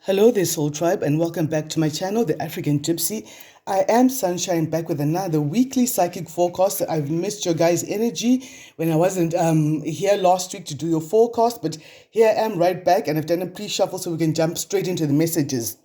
Hello there, Soul Tribe, and welcome back to my channel, The African Gypsy. I am Sunshine, back with another weekly psychic forecast. I've missed your guys' energy when I wasn't here last week to do your forecast, but here I am right back, and I've done a pre-shuffle so we can jump straight into the messages.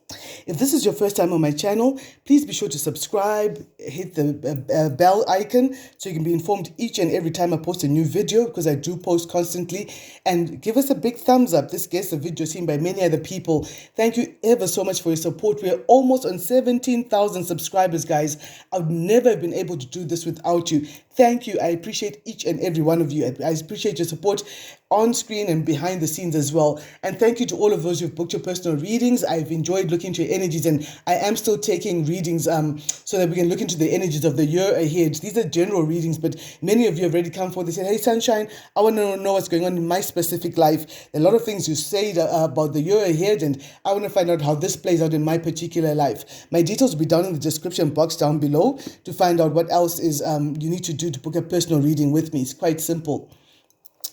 If this is your first time on my channel, please be sure to subscribe, hit the bell icon so you can be informed each and every time I post a new video, because I do post constantly, and give us a big thumbs up. This gets the video seen by many other people. Thank you ever so much for your support. We're almost on 17,000 subscribers, guys. I would never have been able to do this without you. Thank you. I appreciate each and every one of you. I appreciate your support on screen and behind the scenes as well. And thank you to all of those who've booked your personal readings. I've enjoyed looking into your energies, and I am still taking readings so that we can look into the energies of the year ahead. These are general readings, but many of you have already come forward. They said, hey, Sunshine, I want to know what's going on in my specific life. There are a lot of things you say about the year ahead, and I want to find out how this plays out in my particular life. My details will be down in the description box down below to find out what else is you need to do to book a personal reading with me. It's quite simple.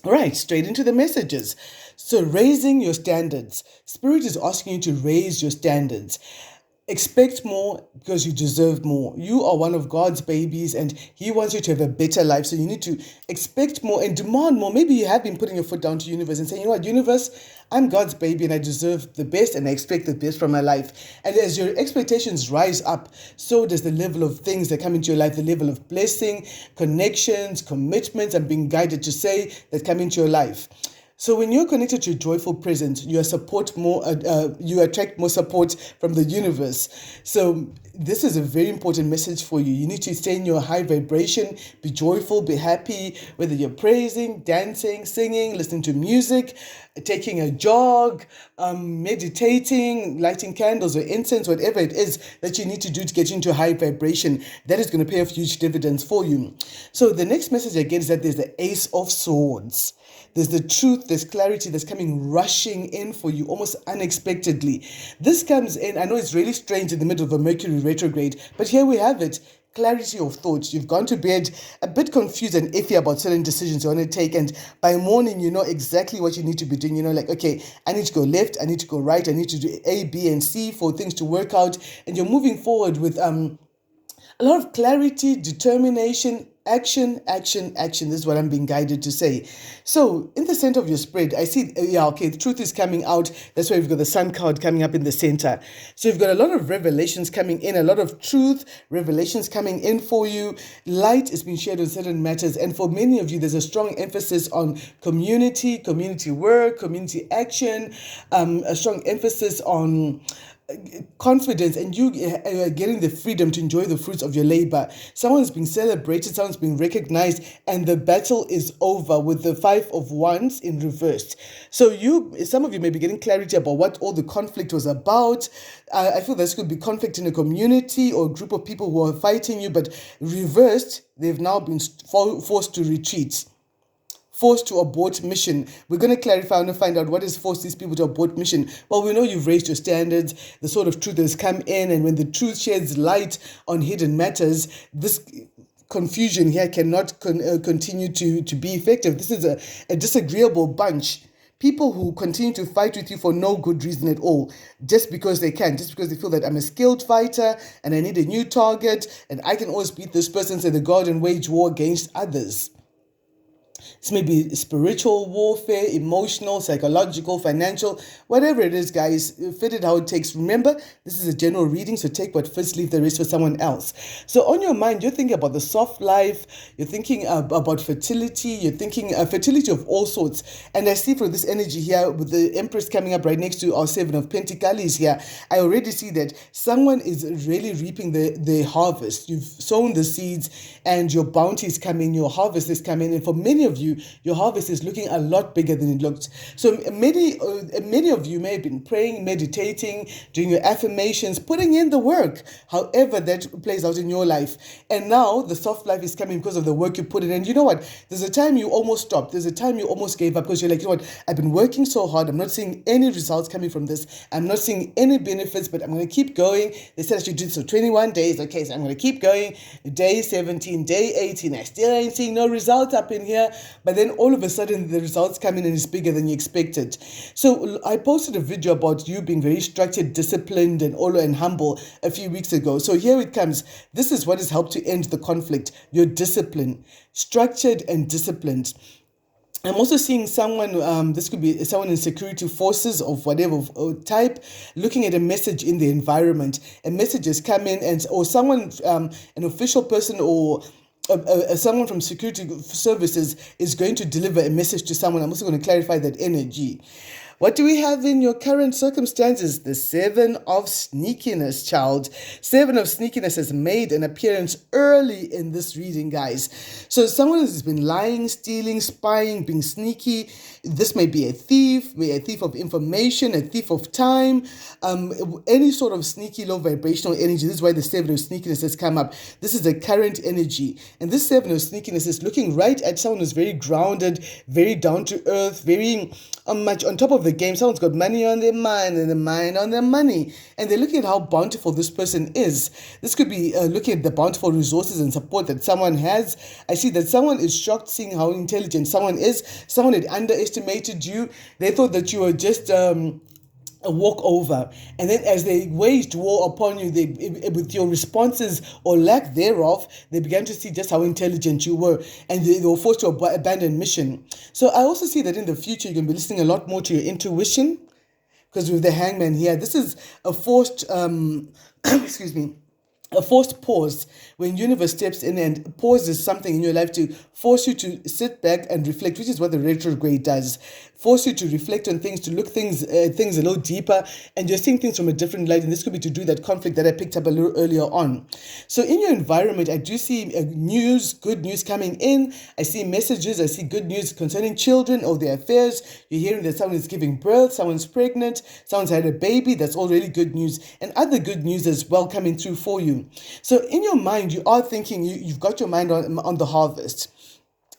All right, straight into the messages. So, raising your standards. Spirit is asking you to raise your standards. Expect more because you deserve more. You are one of God's babies, and He wants you to have a better life. So you need to expect more and demand more. Maybe you have been putting your foot down to universe and saying, you know what, universe, I'm God's baby and I deserve the best and I expect the best from my life. And as your expectations rise up, so does the level of things that come into your life, the level of blessing, connections, commitments, and being guided to say that come into your life. So when you're connected to a joyful present, you you attract more support from the universe. So this is a very important message for you. You need to stay in your high vibration, be joyful, be happy, whether you're praising, dancing, singing, listening to music, taking a jog, meditating, lighting candles or incense, whatever it is that you need to do to get into a high vibration. That is going to pay off huge dividends for you. So the next message I get is that there's the Ace of Swords. There's the truth, there's clarity that's coming rushing in for you almost unexpectedly. This comes in, I know it's really strange in the middle of a Mercury retrograde, but here we have it. Clarity of thought. You've gone to bed a bit confused and iffy about certain decisions you want to take, and by morning you know exactly what you need to be doing. You know, like, okay, I need to go left, I need to go right, I need to do A, B, and C for things to work out, and you're moving forward with a lot of clarity, determination, action. This is what I'm being guided to say. So in the center of your spread, I see, the truth is coming out. That's why we've got the Sun card coming up in the center. So you've got a lot of revelations coming in, a lot of truth, revelations coming in for you. Light is being shared on certain matters. And for many of you, there's a strong emphasis on community work, community action, a strong emphasis on confidence, and you are getting the freedom to enjoy the fruits of your labor. Someone's being celebrated, someone's being recognized, and the battle is over with the 5 of Wands in reverse. So some of you may be getting clarity about what all the conflict was about. I feel there's could be conflict in a community or a group of people who are fighting you, but reversed, they've now been forced to retreat. Forced to abort mission. We're going to clarify and find out what has forced these people to abort mission. Well, we know you've raised your standards, the sort of truth that has come in, and when the truth sheds light on hidden matters, this confusion here cannot continue to be effective. This is a disagreeable bunch. People who continue to fight with you for no good reason at all, just because they can, just because they feel that I'm a skilled fighter and I need a new target and I can always beat this person, so they go out and wage war against others. This may be spiritual warfare, emotional, psychological, financial, whatever it is, guys. Fit it how it takes. Remember, this is a general reading, so take what fits, leave the rest for someone else. So on your mind, you're thinking about the soft life, you're thinking about fertility, you're thinking fertility of all sorts. And I see for this energy here, with the Empress coming up right next to our 7 of Pentacles here, I already see that someone is really reaping the harvest. You've sown the seeds and your bounty is coming, your harvest is coming. And for many of you, your harvest is looking a lot bigger than it looked. So many of you may have been praying, meditating, doing your affirmations, putting in the work, however that plays out in your life. And now the soft life is coming because of the work you put in. And you know what? There's a time you almost stopped. There's a time you almost gave up because you're like, you know what? I've been working so hard. I'm not seeing any results coming from this. I'm not seeing any benefits, but I'm going to keep going. They said I should do this for 21 days. Okay, so I'm going to keep going. Day 17, day 18. I still ain't seeing no results up in here. but then all of a sudden the results come in and it's bigger than you expected. So I posted a video about you being very structured, disciplined, and humble a few weeks ago. So here it comes. This is what has helped to end the conflict: your discipline, structured and disciplined. I'm also seeing someone, this could be someone in security forces of whatever type, looking at a message in the environment. A message has come in, or someone, an official person, or someone from security services is going to deliver a message to someone. I'm also going to clarify that energy. What do we have in your current circumstances? The Seven of Sneakiness, child. Seven of Sneakiness has made an appearance early in this reading, guys. So someone has been lying, stealing, spying, being sneaky. This may be a thief of information, a thief of time, any sort of sneaky, low vibrational energy. This is why the Seven of Sneakiness has come up. This is a current energy. And this Seven of Sneakiness is looking right at someone who's very grounded, very down to earth, very much on top of the game. Someone's got money on their mind and the mind on their money, and they're looking at how bountiful this person is. This could be looking at the bountiful resources and support that someone has. I see that someone is shocked seeing how intelligent someone is. Someone had underestimated you. They thought that you were just a walkover, and then as they waged war upon you, with your responses or lack thereof, they began to see just how intelligent you were, and they were forced to abandon mission. So I also see that in the future you're going to be listening a lot more to your intuition, because with the Hangman here, this is a forced excuse me, a forced pause. When universe steps in and pauses something in your life to force you to sit back and reflect, which is what the retrograde does. Force you to reflect on things, to look things a little deeper, and you're seeing things from a different light. And this could be to do that conflict that I picked up a little earlier on. So in your environment, I do see good news coming in. I see messages. I see good news concerning children or their affairs. You're hearing that someone is giving birth, someone's pregnant, someone's had a baby. That's all really good news, and other good news as well coming through for you. So in your mind, you are thinking, you've got your mind on the harvest.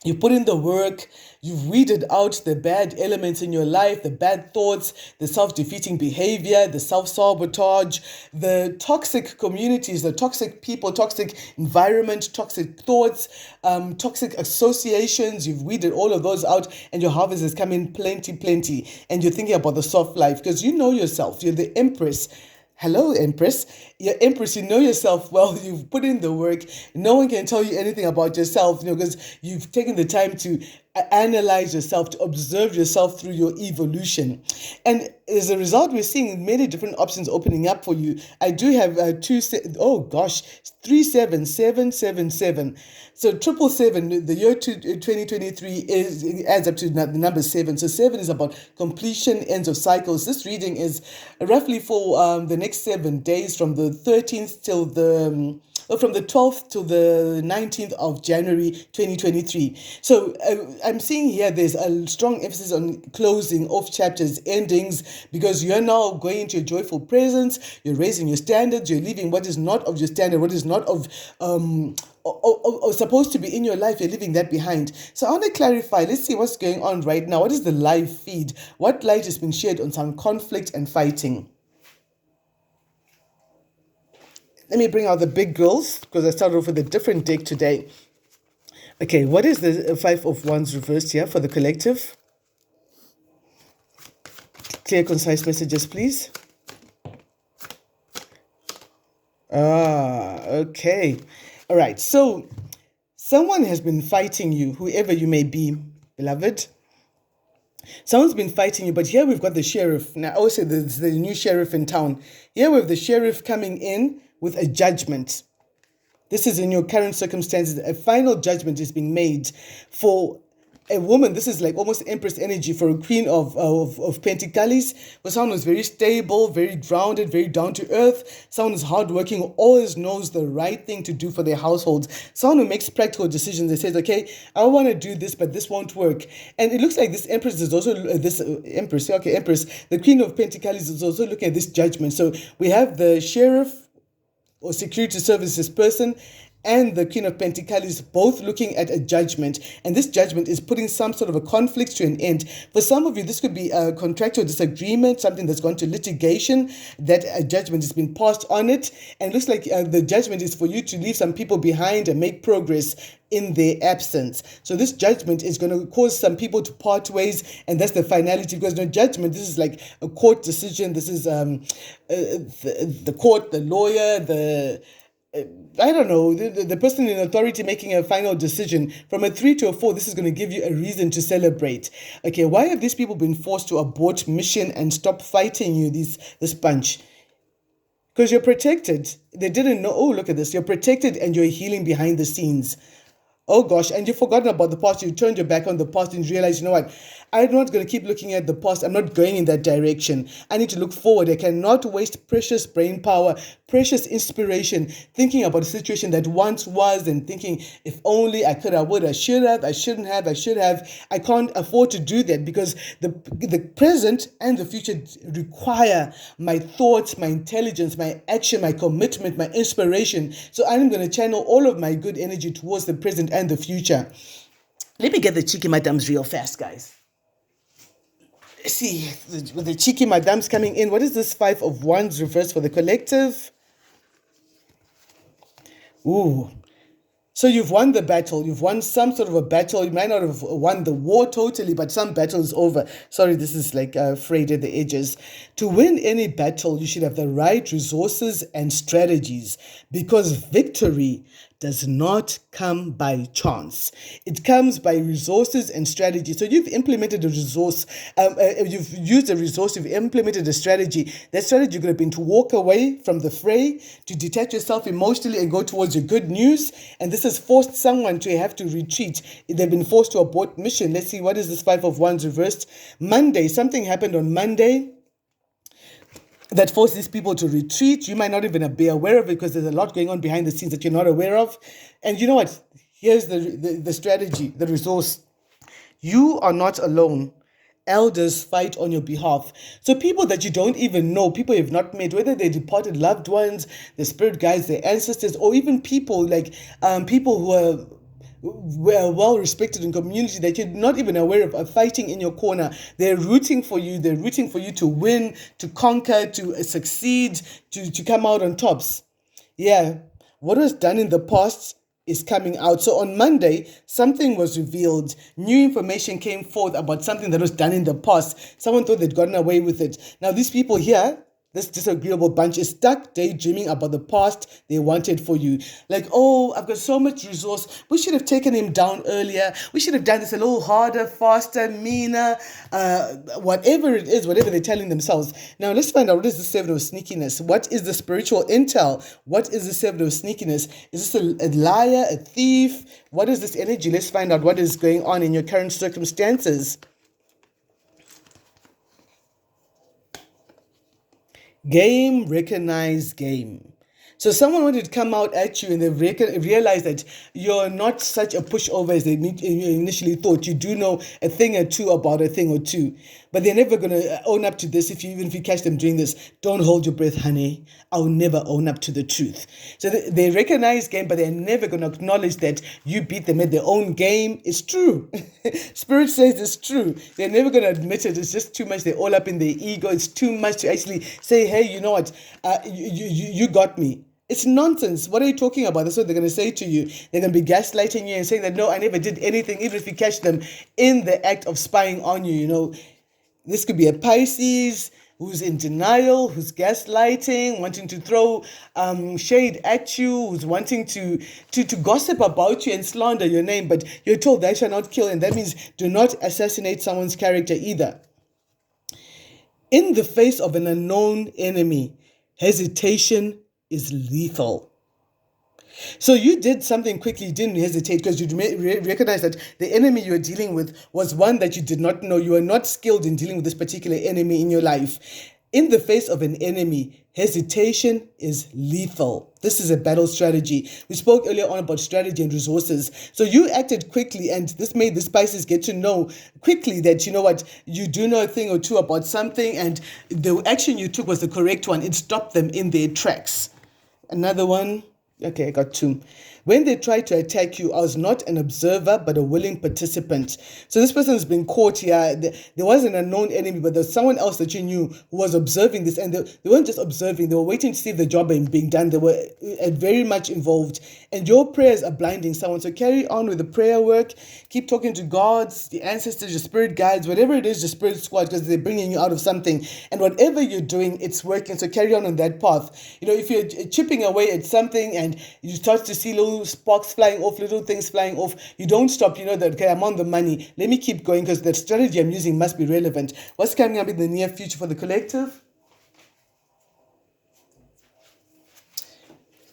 You put in the work, you've weeded out the bad elements in your life, the bad thoughts, the self-defeating behavior, the self-sabotage, the toxic communities, the toxic people, toxic environment, toxic thoughts, toxic associations. You've weeded all of those out, and your harvest has come in plenty. And you're thinking about the soft life, because you know yourself. You're the Empress. Hello, Empress. You're Empress, you know yourself well. You've put in the work. No one can tell you anything about yourself, because you've taken the time to analyze yourself, to observe yourself through your evolution. And as a result, we're seeing many different options opening up for you. I do have 37777. So 777, the year 2023 adds up to the number 7. So 7 is about completion, ends of cycles. This reading is roughly for the next 7 days, from the 13th till from the 12th to the 19th of January 2023. So I'm seeing here there's a strong emphasis on closing off chapters, endings, because you're now going into your joyful presence. You're raising your standards. You're leaving what is not of your standard, what is not of or supposed to be in your life. You're leaving that behind. So I want to clarify. Let's see what's going on right now. What is the live feed? What light is being shared on some conflict and fighting? Let me bring out the big girls, because I started off with a different deck today. Okay, what is the Five of Wands reversed here for the collective? Clear, concise messages, please. Okay. All right. So someone has been fighting you, whoever you may be, beloved. Someone's been fighting you, but here we've got the sheriff. Now, I always say there's the new sheriff in town. Here we have the sheriff coming in with a judgment. This is in your current circumstances. A final judgment is being made for a woman. This is like almost Empress energy for a Queen of Pentacles, for someone who's very stable, very grounded, very down to earth, someone who's hardworking, who always knows the right thing to do for their households, someone who makes practical decisions. They says, okay, I want to do this, but this won't work. And it looks like this Empress is also Empress. The Queen of Pentacles is also looking at this judgment. So we have the sheriff or security services person and the Queen of Pentacles both looking at a judgment, and this judgment is putting some sort of a conflict to an end. For some of you, this could be a contractual disagreement, something that's gone to litigation, that a judgment has been passed on it, and it looks like the judgment is for you to leave some people behind and make progress in their absence. So this judgment is going to cause some people to part ways, and that's the finality, because no judgment, this is like a court decision. This is the court, the lawyer, I don't know, the person in authority making a final decision. From a 3 to a 4, this is going to give you a reason to celebrate. Okay, why have these people been forced to abort mission and stop fighting you, this bunch? Because you're protected. They didn't know. Oh, look at this. You're protected and you're healing behind the scenes. Oh gosh, and you've forgotten about the past. You turned your back on the past and realized, you know what? I'm not going to keep looking at the past. I'm not going in that direction. I need to look forward. I cannot waste precious brain power, precious inspiration, thinking about a situation that once was and thinking, if only I could, I would, I should have, I shouldn't have, I should have. I can't afford to do that, because the present and the future require my thoughts, my intelligence, my action, my commitment, my inspiration. So I'm going to channel all of my good energy towards the present and the future. Let me get the cheeky madams real fast, guys. See, with the cheeky madams coming in, what is this 5 of Wands reversed for the collective? Ooh. So you've won the battle. You've won some sort of a battle. You might not have won the war totally, but some battle is over. Sorry, this is like frayed at the edges. To win any battle, you should have the right resources and strategies, because victory does not come by chance. It comes by resources and strategy. So you've implemented a resource, you've used a resource, you've implemented a strategy. That strategy could have been to walk away from the fray, to detach yourself emotionally and go towards your good news. And this has forced someone to have to retreat. They've been forced to abort mission. Let's see, what is this 5 of Wands reversed? Monday, something happened on Monday that forced these people to retreat. You might not even be aware of it, because there's a lot going on behind the scenes that you're not aware of. And you know what? Here's the strategy, the resource. You are not alone. Elders fight on your behalf. So people that you don't even know, people you've not met, whether they're departed loved ones, the spirit guides, their ancestors, or even people like people who are well respected in community that you're not even aware of, are fighting in your corner. They're rooting for you. They're rooting for you to win, to conquer, to succeed, to come out on tops. Yeah, what was done in the past is coming out. So on Monday, something was revealed. New information came forth about something that was done in the past. Someone thought they'd gotten away with it. Now these people here, this disagreeable bunch, is stuck daydreaming about the past they wanted for you. Like, oh, I've got so much resource. We should have taken him down earlier. We should have done this a little harder, faster, meaner, whatever it is, whatever they're telling themselves. Now, let's find out, what is the 7 of sneakiness? What is the spiritual intel? What is the 7 of sneakiness? Is this a liar, a thief? What is this energy? Let's find out what is going on in your current circumstances. Game, recognize game. So someone wanted to come out at you, and they realize that you're not such a pushover as they initially thought. You do know a thing or two about a thing or two, but they're never going to own up to this. Even if you catch them doing this, don't hold your breath, honey. I'll never own up to the truth. So they recognize game, but they're never going to acknowledge that you beat them at their own game. It's true. Spirit says it's true. They're never going to admit it. It's just too much. They're all up in their ego. It's too much to actually say, hey, you know what? You got me. It's nonsense. What are you talking about? That's what they're going to say to you. They're going to be gaslighting you and saying that, no, I never did anything, even if you catch them in the act of spying on you. You know, this could be a Pisces who's in denial, who's gaslighting, wanting to throw shade at you, who's wanting to gossip about you and slander your name. But you're told thou shalt not kill, and that means do not assassinate someone's character either. In the face of an unknown enemy, hesitation is lethal. So you did something quickly, you didn't hesitate, because you recognize that the enemy you were dealing with was one that you did not know. You were not skilled in dealing with this particular enemy in your life. In the face of an enemy, hesitation is lethal. This is a battle strategy. We spoke earlier on about strategy and resources. So you acted quickly, and this made the Pisces get to know quickly that, you know what, you do know a thing or two about something, and the action you took was the correct one. It stopped them in their tracks. Another one. Okay, I got 2. When they tried to attack you, I was not an observer, but a willing participant. So this person's been caught here. There was an unknown enemy, but there's someone else that you knew who was observing this. And they weren't just observing, they were waiting to see if the job being done. They were very much involved. And your prayers are blinding someone. So carry on with the prayer work. Keep talking to gods, the ancestors, your spirit guides, whatever it is, your spirit squad, because they're bringing you out of something. And whatever you're doing, it's working. So carry on that path. If you're chipping away at something and you start to see little sparks flying off, little things flying off, you don't stop. You know that, okay, I'm on the money. Let me keep going because the strategy I'm using must be relevant. What's coming up in the near future for the collective?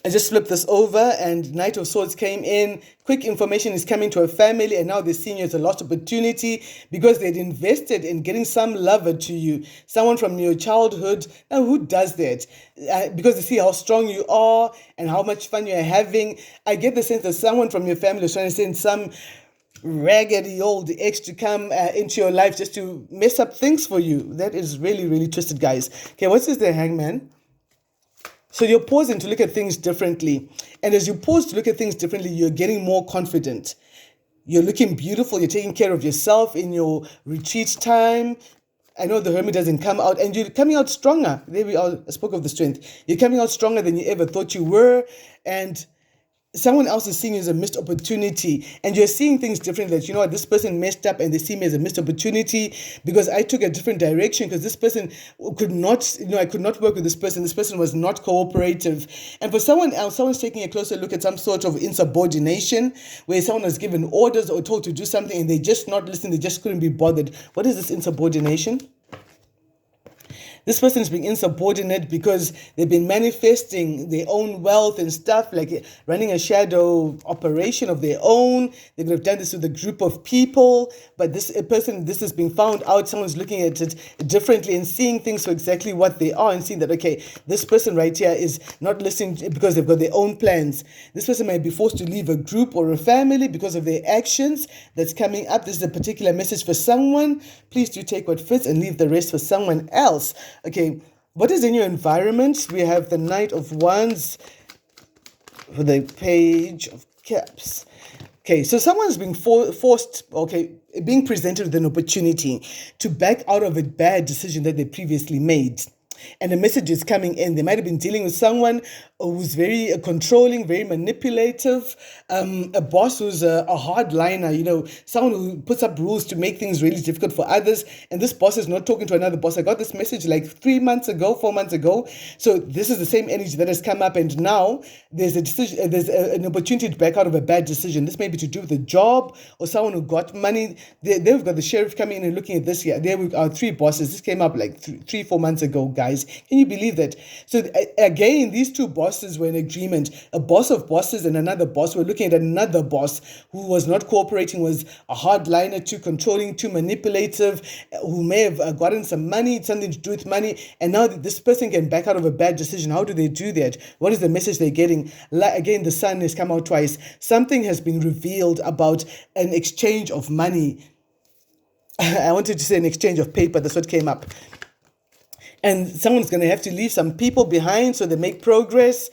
I just flipped this over and Knight of Swords came in. Quick information is coming to a family and now they're seeing you as a lost opportunity because they'd invested in getting some lover to you. Someone from your childhood. Now, who does that? Because they see how strong you are and how much fun you're having. I get the sense that someone from your family is trying to send some raggedy old ex to come into your life just to mess up things for you. That is really, really twisted, guys. Okay, what's this, the Hangman? So you're pausing to look at things differently. And as you pause to look at things differently, you're getting more confident. You're looking beautiful. You're taking care of yourself in your retreat time. I know the Hermit doesn't come out. And you're coming out stronger. There we are. I spoke of the strength. You're coming out stronger than you ever thought you were. And someone else is seeing you as a missed opportunity, and you're seeing things differently. That, you know what, this person messed up and they see me as a missed opportunity because I took a different direction, because this person could not, I could not work with this person. This person was not cooperative. And for someone else, someone's taking a closer look at some sort of insubordination where someone was given orders or told to do something and they just not listening, they just couldn't be bothered. What is this insubordination? This person is being insubordinate because they've been manifesting their own wealth and stuff, like running a shadow operation of their own. They could have done this with a group of people, but this is being found out. Someone's looking at it differently and seeing things for exactly what they are and seeing that, okay, this person right here is not listening because they've got their own plans. This person may be forced to leave a group or a family because of their actions that's coming up. This is a particular message for someone. Please do take what fits and leave the rest for someone else. Okay, what is in your environment? We have the Knight of Wands for the Page of Cups. Okay, so someone's being being presented with an opportunity to back out of a bad decision that they previously made. And the message is coming in. They might have been dealing with someone who's very controlling, very manipulative, a boss who's a hardliner, someone who puts up rules to make things really difficult for others. And this boss is not talking to another boss. I got this message like 4 months ago. So this is the same energy that has come up. And now there's a decision, there's an opportunity to back out of a bad decision. This may be to do with a job or someone who got money. They've got the sheriff coming in and looking at this here. There we are, 3 bosses. This came up like 4 months ago, guys. Can you believe that? So again, these 2 bosses were in agreement. A boss of bosses and another boss were looking at another boss who was not cooperating, was a hardliner, too controlling, too manipulative, who may have gotten some money, something to do with money, and now this person can back out of a bad decision. How do they do that? What is the message they're getting? Again, the sun has come out twice. Something has been revealed about an exchange of money. I wanted to say an exchange of paper. That's what came up. And someone's going to have to leave some people behind so they make progress.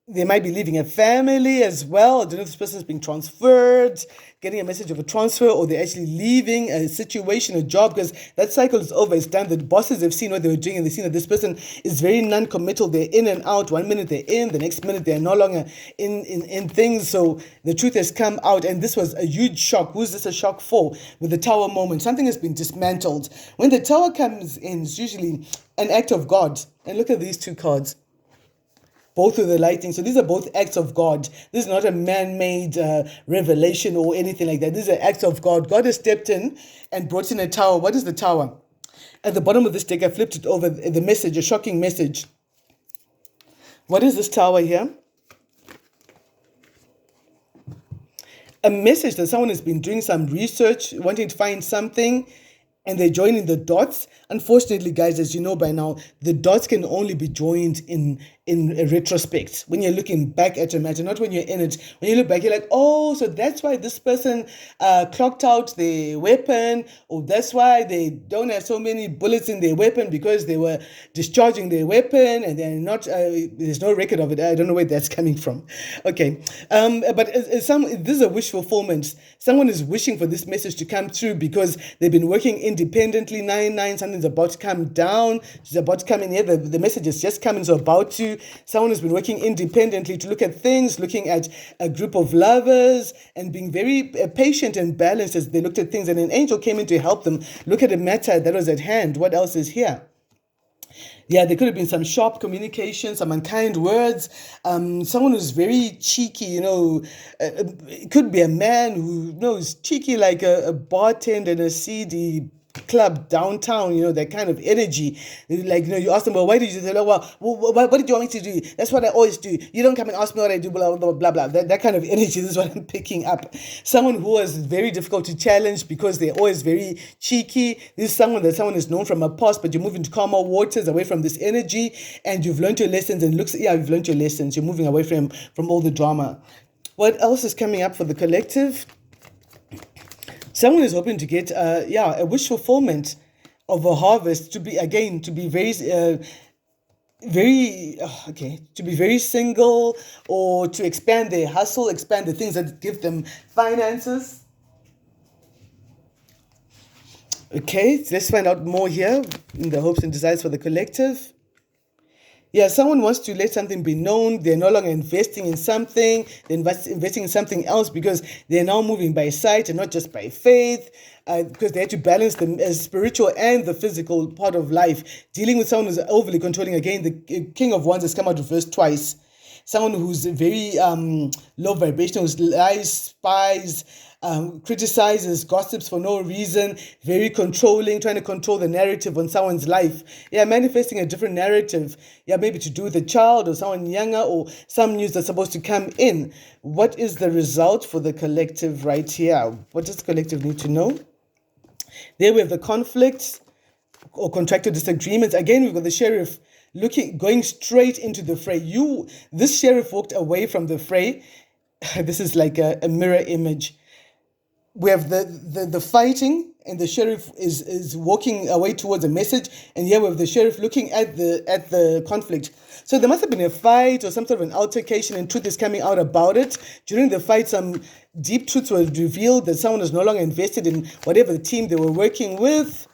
They might be leaving a family as well. I don't know if this person is being transferred, getting a message of a transfer, or they're actually leaving a situation, a job, because that cycle is over. It's done. The bosses have seen what they were doing and they've seen that this person is very non-committal. They're in and out. 1 minute they're in, the next minute they're no longer in things. So the truth has come out, and this was a huge shock. Who's this a shock for? With the tower moment, something has been dismantled. When the tower comes in, it's usually an act of God. And look at these 2 cards. Both with the lighting. So these are both acts of God. This is not a man-made revelation or anything like that. These are acts of God. God has stepped in and brought in a tower. What is the tower? At the bottom of this deck, I flipped it over, the message, a shocking message. What is this tower here? A message that someone has been doing some research, wanting to find something, and they're joining the dots. Unfortunately, guys, as you know by now, the dots can only be joined in in retrospect, when you're looking back at your matter, not when you're in it. When you look back, you're like, oh, so that's why this person clocked out their weapon, or that's why they don't have so many bullets in their weapon, because they were discharging their weapon and they're not, there's no record of it. I don't know where that's coming from. Okay. But this is a wish fulfillment. Someone is wishing for this message to come through because they've been working independently. 9-9, something's about to come down. She's about to come in here. The message is just coming, so about to. Someone has been working independently to look at things, looking at a group of lovers and being very patient and balanced as they looked at things. And an angel came in to help them look at a matter that was at hand. What else is here? Yeah, there could have been some sharp communication, some unkind words. Someone who's very cheeky, it could be a man who is cheeky like a bartender in a seedy club downtown, that kind of energy. Like, you ask them, well, why did you do that? Well, what did you want me to do? That's what I always do. You don't come and ask me what I do, blah, blah, blah, blah. That kind of energy, this is what I'm picking up. Someone who is very difficult to challenge because they're always very cheeky. This is someone is known from a past, but you move into calmer waters, away from this energy, and you've learned your lessons, and you've learned your lessons. You're moving away from all the drama. What else is coming up for the collective? Someone is hoping to get, a wish fulfillment of a harvest, to be very, to be very single, or to expand their hustle, expand the things that give them finances. Okay, let's find out more here in the hopes and desires for the collective. Yeah, someone wants to let something be known. They're no longer investing in something. They're investing in something else because they're now moving by sight and not just by faith, because they had to balance the spiritual and the physical part of life. Dealing with someone who's overly controlling. Again, the King of Wands has come out reversed twice. Someone who's very low vibrational, who lies, spies, criticizes, gossips for no reason, very controlling, trying to control the narrative on someone's life. Yeah, manifesting a different narrative. Yeah, maybe to do with a child or someone younger, or some news that's supposed to come in. What is the result for the collective right here? What does the collective need to know? There we have the conflicts or contractual disagreements. Again, we've got the Sheriff going straight into the fray. This Sheriff walked away from the fray. This is like a mirror image. We have the fighting, and the Sheriff is walking away towards a message, and here we have the Sheriff looking at the conflict. So there must have been a fight or some sort of an altercation, and truth is coming out about it. During the fight, some deep truths were revealed, that someone was no longer invested in whatever the team they were working with.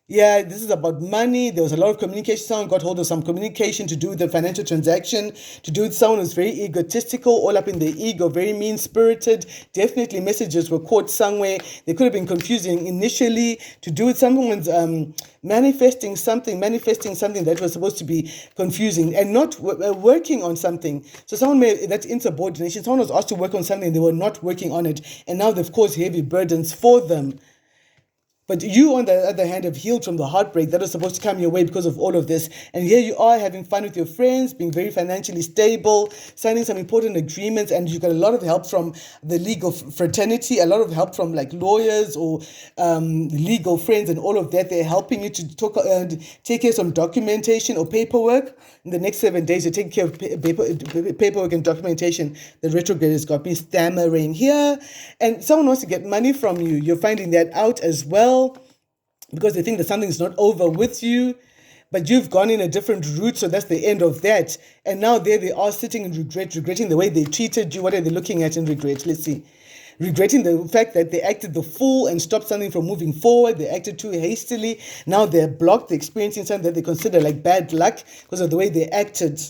Yeah, this is about money. There was a lot of communication. Someone got hold of some communication to do with the financial transaction, to do with someone who's very egotistical, all up in their ego, very mean-spirited. Definitely messages were caught somewhere. They could have been confusing initially, to do with someone's manifesting something that was supposed to be confusing and not working on something. So that's insubordination. Someone was asked to work on something and they were not working on it, and now they've caused heavy burdens for them. But you, on the other hand, have healed from the heartbreak that was supposed to come your way because of all of this. And here you are having fun with your friends, being very financially stable, signing some important agreements, and you've got a lot of help from the legal fraternity, a lot of help from like lawyers or legal friends and all of that. They're helping you to take care of some documentation or paperwork. In the next 7 days, you're taking care of paperwork and documentation. The retrograde has got me stammering here. And someone wants to get money from you. You're finding that out as well, because they think that something's not over with you, but you've gone in a different route, so that's the end of that. And now there they are sitting in regretting the way they treated you. What are they looking at in regret? Let's see. Regretting the fact that they acted the fool and stopped something from moving forward. They acted too hastily. Now they're blocked. They're experiencing something that they consider like bad luck because of the way they acted.